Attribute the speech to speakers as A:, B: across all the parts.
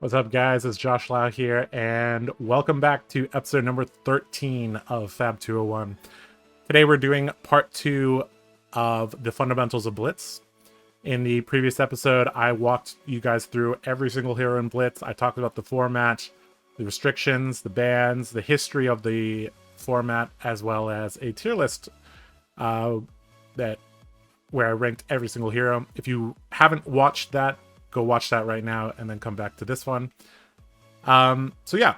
A: What's up, guys? It's Josh Lau here, and welcome back to episode number 13 of Fab 201. Today we're doing part 2 of the fundamentals of Blitz. In the previous episode, I walked you guys through every single hero in Blitz. I talked about the format, the restrictions, the bans, the history of the format, as well as a tier list where I ranked every single hero. If you haven't watched that, go watch that right now and then come back to this one. So yeah,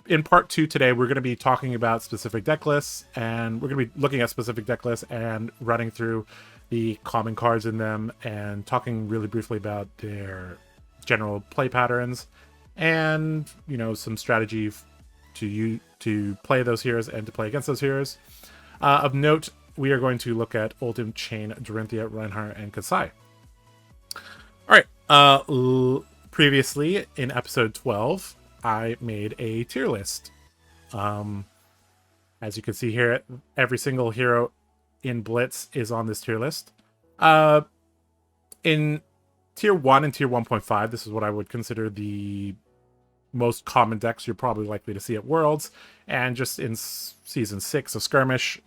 A: in part 2 today, we're going to be talking about specific deck lists, and we're going to be looking at specific deck lists and running through the common cards in them and talking really briefly about their general play patterns and, you know, some strategy to play those heroes and to play against those heroes. Of note, we are going to look at Oldim, Chain, Dory, Reinhardt, and Kasai. All right. Previously in episode 12, I made a tier list. As you can see here, every single hero in Blitz is on this tier list. In tier 1 and tier 1.5, this is what I would consider the most common decks you're probably likely to see at Worlds, and just in season 6 of Skirmish.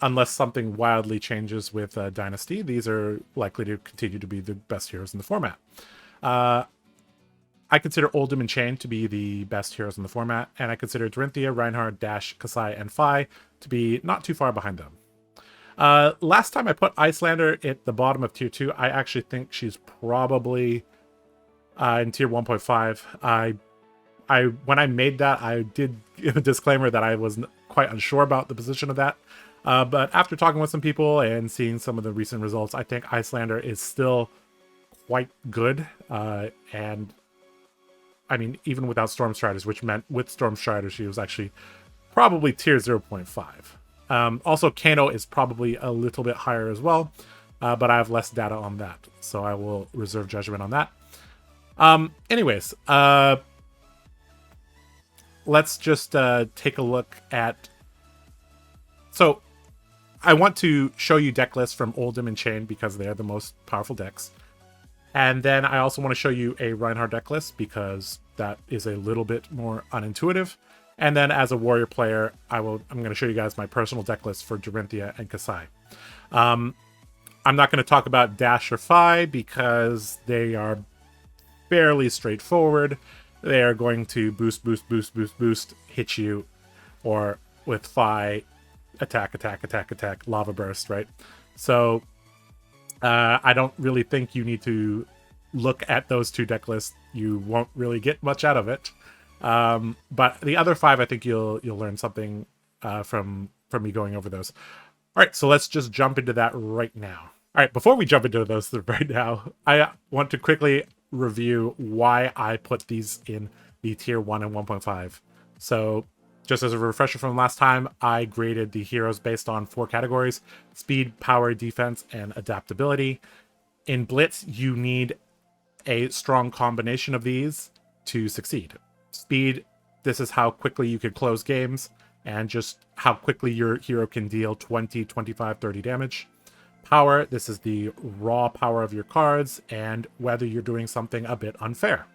A: Unless something wildly changes with Dynasty, these are likely to continue to be the best heroes in the format. I consider Oldim and Chain to be the best heroes in the format, and I consider Dory, Reinhardt, Dash, Kasai, and Fi to be not too far behind them. Last time I put Icelander at the bottom of tier 2, I actually think she's probably in tier 1.5. When I made that, I did give a disclaimer that I was quite unsure about the position of that. But after talking with some people and seeing some of the recent results, I think Icelander is still quite good. And I mean, even without Storm Striders, which meant with Storm Striders, she was actually probably tier 0.5. Also, Kano is probably a little bit higher as well, but I have less data on that, so I will reserve judgment on that. Anyways, let's just take a look at... So, I want to show you deck lists from Oldim and Chain because they're the most powerful decks. And then I also want to show you a Reinhardt deck list because that is a little bit more unintuitive. And then as a warrior player, I'm going to show you guys my personal deck list for Dory and Kasai. I'm not going to talk about Dash or Fi because they are fairly straightforward. They are going to boost, hit you, or with Fi, attack, lava burst, right? So I don't really think you need to look at those two deck lists. You won't really get much out of it. But the other 5, I think you'll learn something from me going over those. All right, so let's just jump into that right now. All right, before we jump into those right now, I want to quickly review why I put these in the tier 1 and 1.5. So just as a refresher from last time, I graded the heroes based on 4 categories: speed, power, defense, and adaptability. In Blitz, you need a strong combination of these to succeed. Speed, this is how quickly you can close games and just how quickly your hero can deal 20, 25, 30 damage. Power, this is the raw power of your cards and whether you're doing something a bit unfair,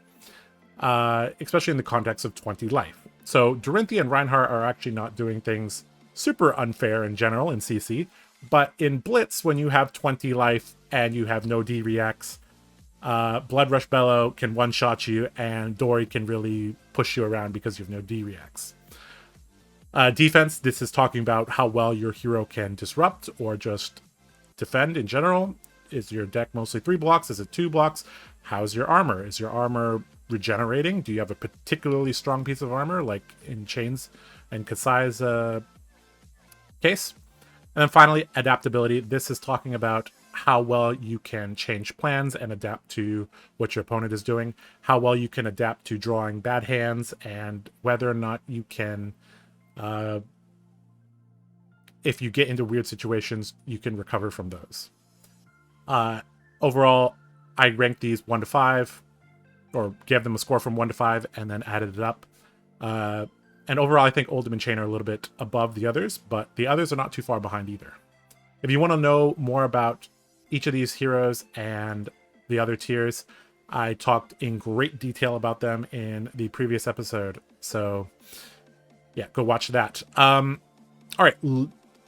A: especially in the context of 20 life. So Dory and Reinhardt are actually not doing things super unfair in general in CC, but in Blitz, when you have 20 life and you have no D-reacts, Blood Rush Bellow can one-shot you, and Dory can really push you around because you have no D-reacts. Defense, this is talking about how well your hero can disrupt or just defend in general. Is your deck mostly 3 blocks? Is it 2 blocks? How's your armor? Is your armor regenerating? Do you have a particularly strong piece of armor, like in Chains and Kasai's case? And then finally, adaptability. This is talking about how well you can change plans and adapt to what your opponent is doing, how well you can adapt to drawing bad hands, and whether or not you can, if you get into weird situations, you can recover from those. Overall, I ranked these 1 to 5, or gave them a score from 1 to 5, and then added it up. And overall, I think Oldim and Chain are a little bit above the others, but the others are not too far behind either. If you want to know more about each of these heroes and the other tiers, I talked in great detail about them in the previous episode. So yeah, go watch that. All right,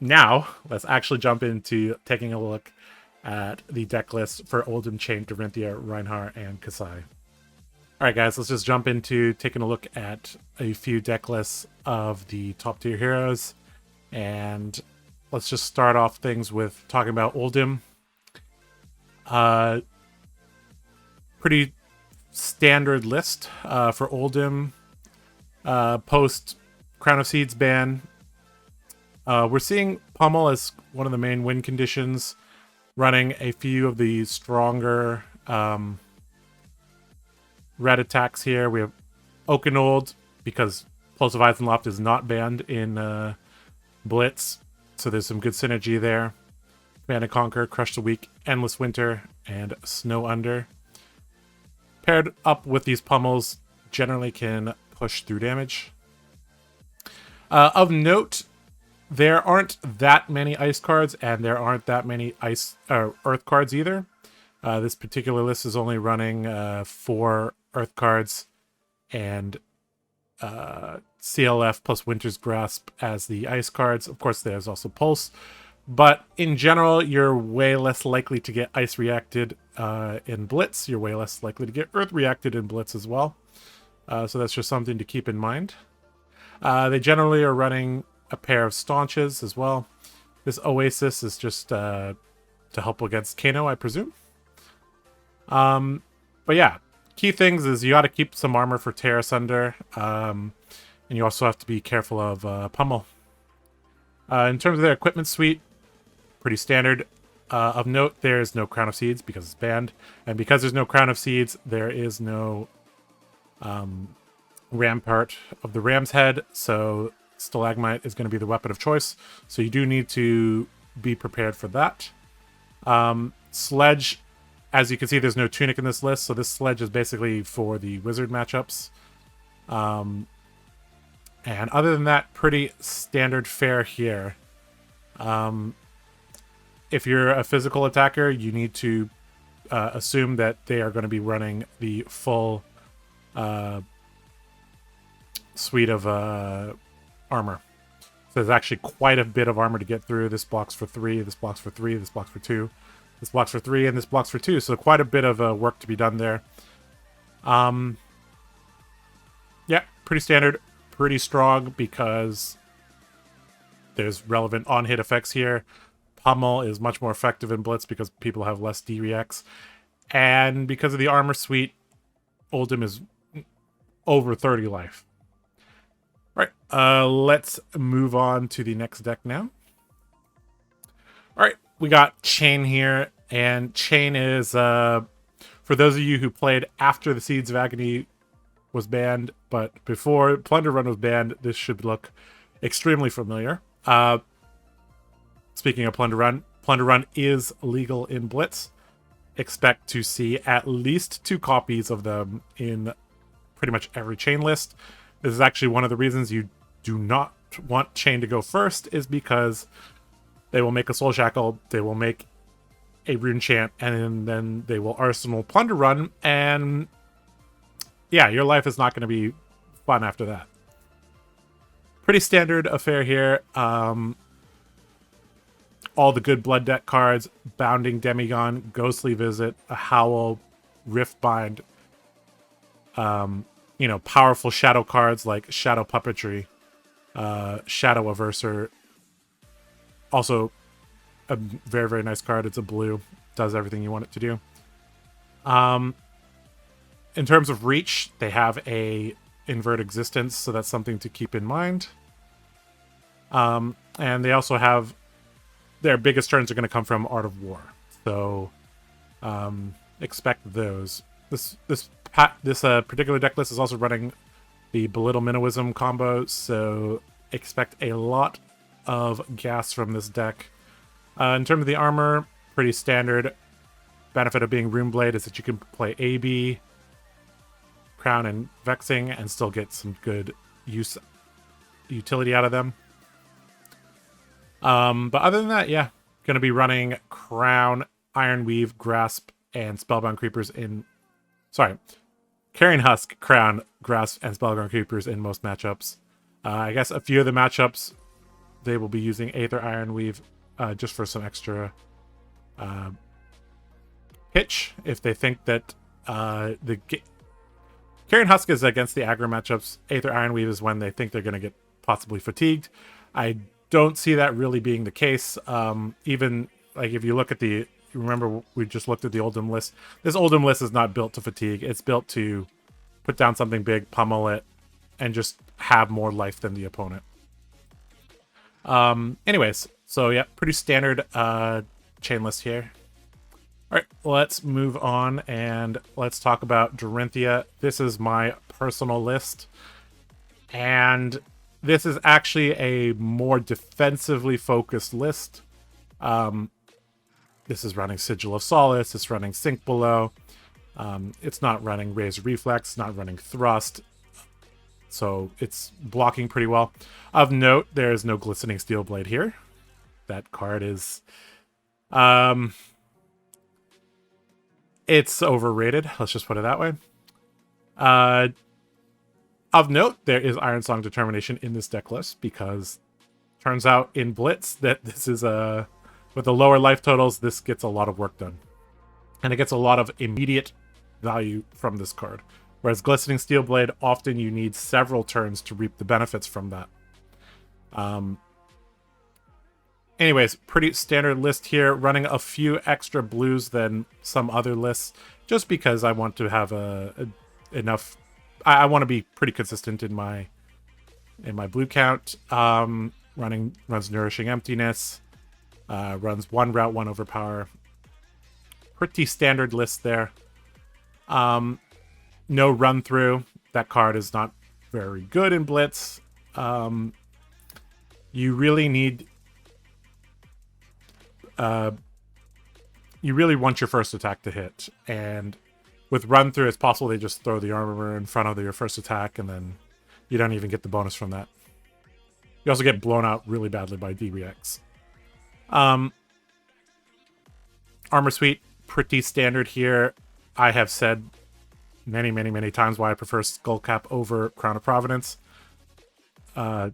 A: now let's actually jump into taking a look at the deck list for Oldim, Chain, Dorinthia, Reinhardt, and Kasai. All right, guys, let's just jump into taking a look at a few deck lists of the top tier heroes. And let's just start off things with talking about Oldim. Pretty standard list for Oldim. Post Crown of Seeds ban. We're seeing Pummel as one of the main win conditions, running a few of the stronger red attacks here. We have Oakenold, because Plosive Eisenloft is not banned in Blitz, so there's some good synergy there. Command and Conquer, Crush the Weak, Endless Winter, and Snow Under. Paired up with these pummels, generally can push through damage. Of note, there aren't that many ice cards, and there aren't that many earth cards either. This particular list is only running 4 earth cards and CLF plus Winter's Grasp as the ice cards. Of course, there's also Pulse, but in general, you're way less likely to get ice reacted in Blitz. You're way less likely to get earth reacted in Blitz as well. So that's just something to keep in mind. They generally are running a pair of Staunches as well. This Oasis is just to help against Kano, I presume. But yeah, key things is you got to keep some armor for Tear Asunder, and you also have to be careful of Pummel. In terms of their equipment suite, pretty standard. Of note, there's no Crown of Seeds because it's banned, and because there's no Crown of Seeds, there is no Rampart of the Ram's Head, so Stalagmite is going to be the weapon of choice, so you do need to be prepared for that. Sledge, as you can see, there's no Tunic in this list, so this Sledge is basically for the Wizard matchups. And other than that, pretty standard fare here. If you're a physical attacker, you need to assume that they are going to be running the full suite of armor. So there's actually quite a bit of armor to get through. This blocks for 3, this blocks for 3, this blocks for 2, this blocks for 3, and this blocks for 2. So quite a bit of work to be done there. Yeah, pretty standard, pretty strong because there's relevant on-hit effects here. Pummel is much more effective in Blitz because people have less D-Reacts. And because of the armor suite, Oldim is over 30 life. Alright, let's move on to the next deck now. Alright, we got Chain here, and Chain is, for those of you who played after the Seeds of Agony was banned, but before Plunder Run was banned, this should look extremely familiar. Speaking of Plunder Run is legal in Blitz. Expect to see at least 2 copies of them in pretty much every Chain list. This is actually one of the reasons you do not want Chain to go first, is because they will make a Soul Shackle, they will make a Rune Chant, and then they will Arsenal Plunder Run, and yeah, your life is not going to be fun after that. Pretty standard affair here. All the good Blood Deck cards, Bounding Demigon, Ghostly Visit, a Howl, Riftbind, powerful shadow cards like Shadow Puppetry, Shadow Averser. Also, a very, very nice card. It's a blue. Does everything you want it to do. In terms of reach, they have a Invert Existence, so that's something to keep in mind. And they also have their biggest turns are going to come from Art of War, so expect those. This particular deck list is also running the Belittle Minnowism combo, so expect a lot of gas from this deck. In terms of the armor, pretty standard. Benefit of being Runeblade is that you can play AB, Crown, and Vexing and still get some good utility out of them. But other than that, yeah, gonna be running Crown, Ironweave, Grasp, and Spellbound Creepers in Sorry. Carrying Husk, Crown, Grasp, and Spellground Creepers in most matchups. I guess a few of the matchups, they will be using Aether Ironweave just for some extra pitch if they think that Carrion Husk is against the aggro matchups. Aether Ironweave is when they think they're going to get possibly fatigued. I don't see that really being the case. Even like if you look at the, remember we just looked at the Oldim list. This Oldim list is not built to fatigue. It's built to put down something big, pummel it, and just have more life than the opponent. Anyways, so yeah, pretty standard Chainless here. All right, let's move on and let's talk about Dorinthia. This is my personal list, and this is actually a more defensively focused list. This is running Sigil of Solace, it's running Sink Below. It's not running Raise Reflex, not running Thrust, so it's blocking pretty well. Of note, there is no Glistening Steel Blade here. That card is... it's overrated, let's just put it that way. Of note, there is Iron Song Determination in this deck list, because turns out in Blitz that this is with the lower life totals, this gets a lot of work done. And it gets a lot of immediate value from this card. Whereas Glistening Steel Blade, often you need several turns to reap the benefits from that. Anyways, pretty standard list here, running a few extra blues than some other lists, just because I want to have enough. I want to be pretty consistent in my blue count. Runs Nourishing Emptiness, runs 1 route, 1 overpower. Pretty standard list there. No run through. That card is not very good in Blitz. You really need. You really want your first attack to hit, and with run through, it's possible they just throw the armor in front of your first attack, and then you don't even get the bonus from that. You also get blown out really badly by DBX. Armor Suite, pretty standard here. I have said many times why I prefer Skullcap over Crown of Providence. A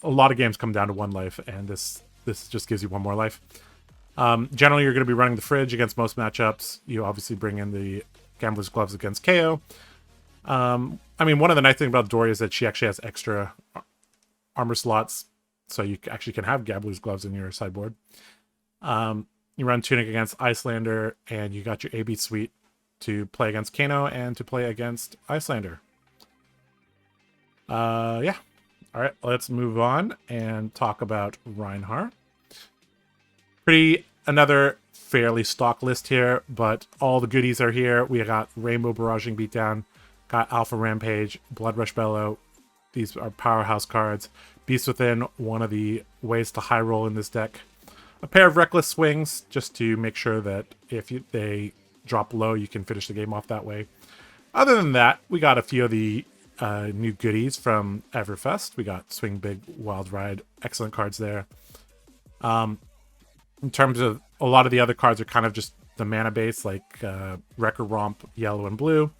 A: lot of games come down to 1 life, and this just gives you 1 more life. Generally, you're going to be running the Fridge against most matchups. You obviously bring in the Gambler's Gloves against KO. I mean, one of the nice things about Dory is that she actually has extra armor slots, so you actually can have Gambler's Gloves in your sideboard. You run Tunic against Icelander, and you got your AB Suite to play against Kano and to play against Icelander. Yeah. All right, let's move on and talk about Reinhardt. Another fairly stock list here, but all the goodies are here. We got Rainbow Barraging Beatdown, got Alpha Rampage, Blood Rush Bellow. These are powerhouse cards. Beast Within, one of the ways to high roll in this deck. A pair of Reckless Swings, just to make sure that if they drop low, you can finish the game off that way. Other than that, we got a few of the new goodies from Everfest. We got Swing Big, Wild Ride, excellent cards there. In terms of a lot of the other cards are kind of just the mana base, like Wrecker Romp, yellow and blue.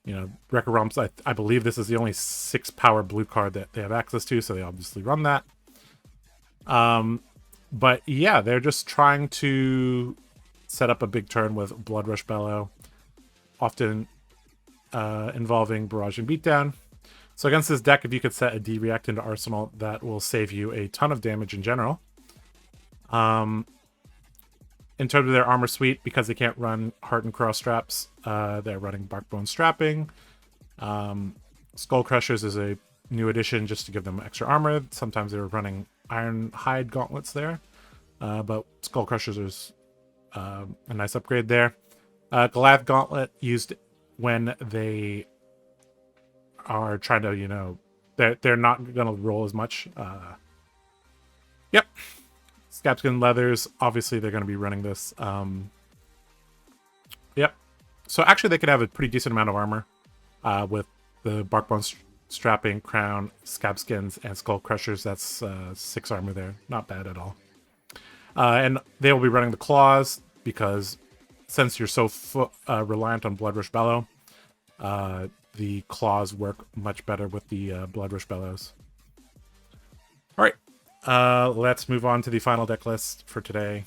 A: You know, Wrecker Romps, I believe this is the only 6 power blue card that they have access to, so they obviously run that. But yeah, they're just trying to set up a big turn with Blood Rush Bellow, often involving Barrage and Beatdown. So against this deck, if you could set a D-React into Arsenal, that will save you a ton of damage in general. In terms of their armor suite, because they can't run Heart and Cross straps, they're running Barkbone Strapping. Skull Crushers is a new addition just to give them extra armor. Sometimes they were running Iron Hide Gauntlets there, but Skull Crushers is a nice upgrade there. Goliath Gauntlet used when they are trying to, you know, they're not going to roll as much. Yep. Scabskin Leathers, obviously they're going to be running this. Yep. So actually they could have a pretty decent amount of armor with the Barkbone Strapping, Crown, Scabskins, and Skull Crushers. That's 6 armor there. Not bad at all. And they will be running the Claws because since you're so reliant on Blood Rush Bellow, the claws work much better with the Blood Rush Bellows. All right, let's move on to the final deck list for today.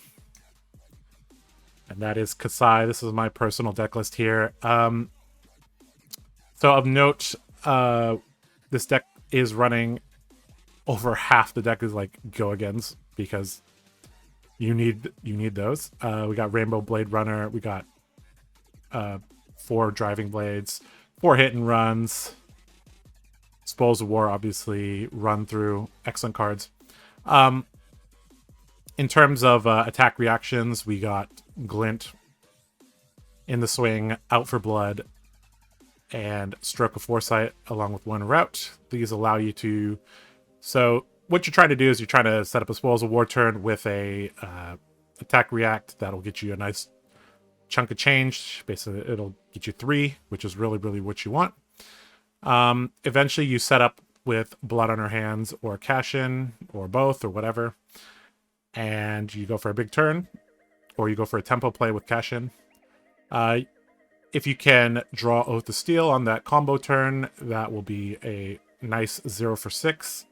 A: And that is Kasai. This is my personal deck list here. So of note, this deck is running over half the deck is like go-agains because you need those. We got Rainbow Blade Runner. We got 4 Driving Blades, 4 Hit and Runs. Spoils of War, obviously, Run Through. Excellent cards. In terms of attack reactions, we got Glint, In the Swing, Out for Blood, and Stroke of Foresight, along with 1 route. These allow you to... So what you're trying to do is you're trying to set up a Spoils of War turn with a attack react that'll get you a nice chunk of change. Basically, it'll get you 3, which is really, really what you want. Eventually, you set up with Blood on Her Hands or Cash In, or both, or whatever. And you go for a big turn, or you go for a tempo play with Cash In. If you can draw Oath of Steel on that combo turn, that will be a nice 0 for 6.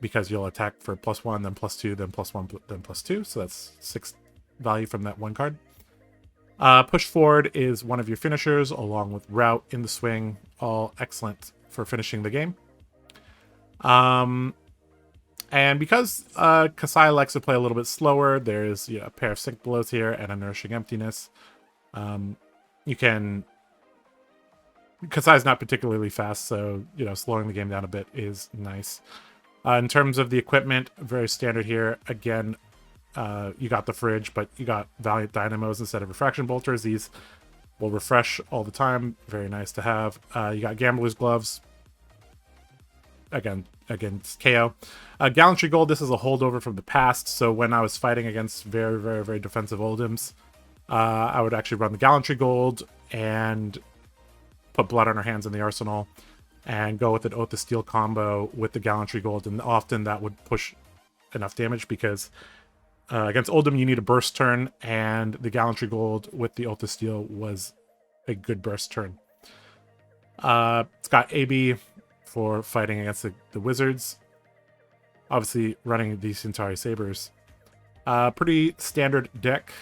A: Because you'll attack for +1, then +2, then +1, then +2. So that's 6 value from that 1 card. Push Forward is one of your finishers, along with Route, In the Swing, all excellent for finishing the game. And because Kasai likes to play a little bit slower, there's a pair of Sink Blows here and a Nourishing Emptiness. You can... Kasai's not particularly fast, so, slowing the game down a bit is nice. In terms of the equipment, very standard here. Again, you got the Fridge, but you got Valiant Dynamos instead of Refraction Bolters. These will refresh all the time. Very nice to have. You got Gambler's Gloves. Again, against KO. Gallantry Gold, this is a holdover from the past, so when I was fighting against very, very, very defensive Oldims, I would actually run the Gallantry Gold and put Blood on Her Hands in the arsenal and go with an Oath of Steel combo with the Gallantry Gold, and often that would push enough damage because against Oldhim you need a burst turn, and the Gallantry Gold with the Oath of Steel was a good burst turn. It's got AB for fighting against the Wizards. Obviously running the Centauri Sabers. Pretty standard deck.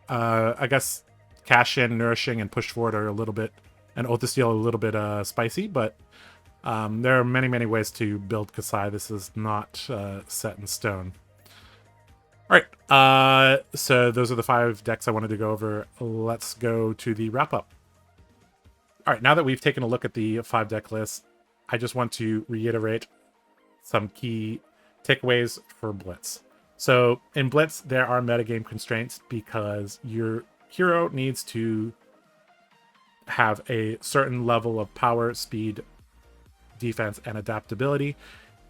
A: I guess Cash In, Nourishing, and Push Forward are a little bit, and Oath of Steel a little bit spicy, but there are many, many ways to build Kasai. This is not set in stone. All right, so those are the 5 decks I wanted to go over. Let's go to the wrap-up. All right, now that we've taken a look at the 5 deck list, I just want to reiterate some key takeaways for Blitz. So in Blitz, there are metagame constraints because your hero needs to have a certain level of power, speed, defense, and adaptability.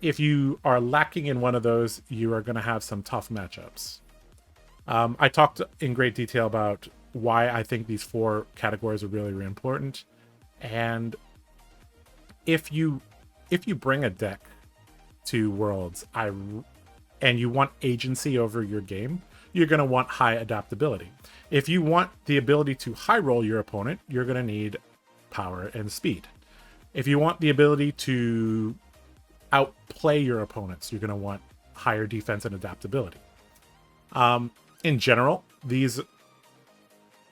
A: If you are lacking in one of those, you are going to have some tough matchups. I talked in great detail about why I think these 4 categories are really, really important. And if you bring a deck to Worlds and you want agency over your game, you're going to want high adaptability. If you want the ability to high roll your opponent, you're going to need power and speed. If you want the ability to outplay your opponents, you're going to want higher defense and adaptability. In general,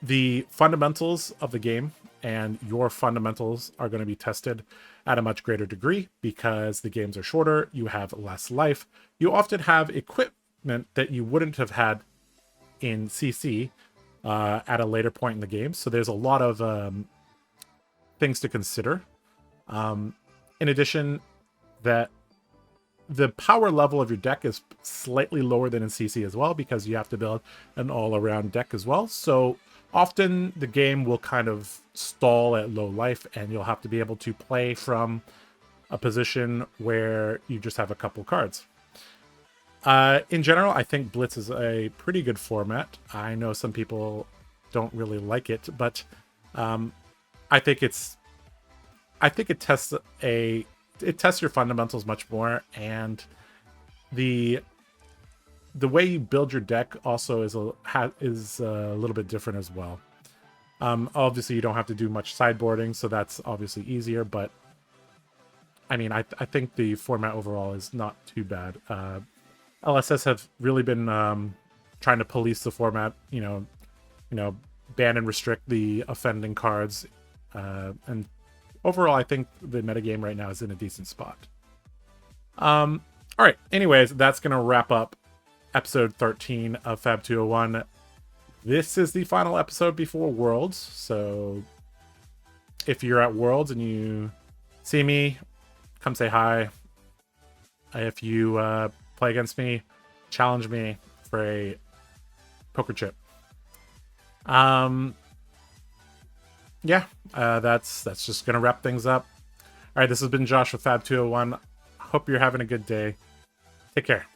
A: the fundamentals of the game and your fundamentals are going to be tested at a much greater degree because the games are shorter, you have less life, you often have equipment that you wouldn't have had in CC at a later point in the game. So there's a lot of things to consider. In addition, that the power level of your deck is slightly lower than in CC as well because you have to build an all-around deck as well. So often the game will kind of stall at low life and you'll have to be able to play from a position where you just have a couple cards. In general, I think Blitz is a pretty good format. I know some people don't really like it, but I think it tests your fundamentals much more, and the the way you build your deck also is a little bit different as well. Obviously, you don't have to do much sideboarding, so that's obviously easier. But I mean, I think the format overall is not too bad. LSS have really been trying to police the format. You know, ban and restrict the offending cards, and overall, I think the metagame right now is in a decent spot. All right. Anyways, that's gonna wrap up episode 13 of Fab 201. This is the final episode before Worlds, so if you're at Worlds and you see me, come say hi. If you play against me, challenge me for a poker chip. Yeah, that's just gonna wrap things up. All right, this has been Josh with Fab 201. Hope you're having a good day. Take care.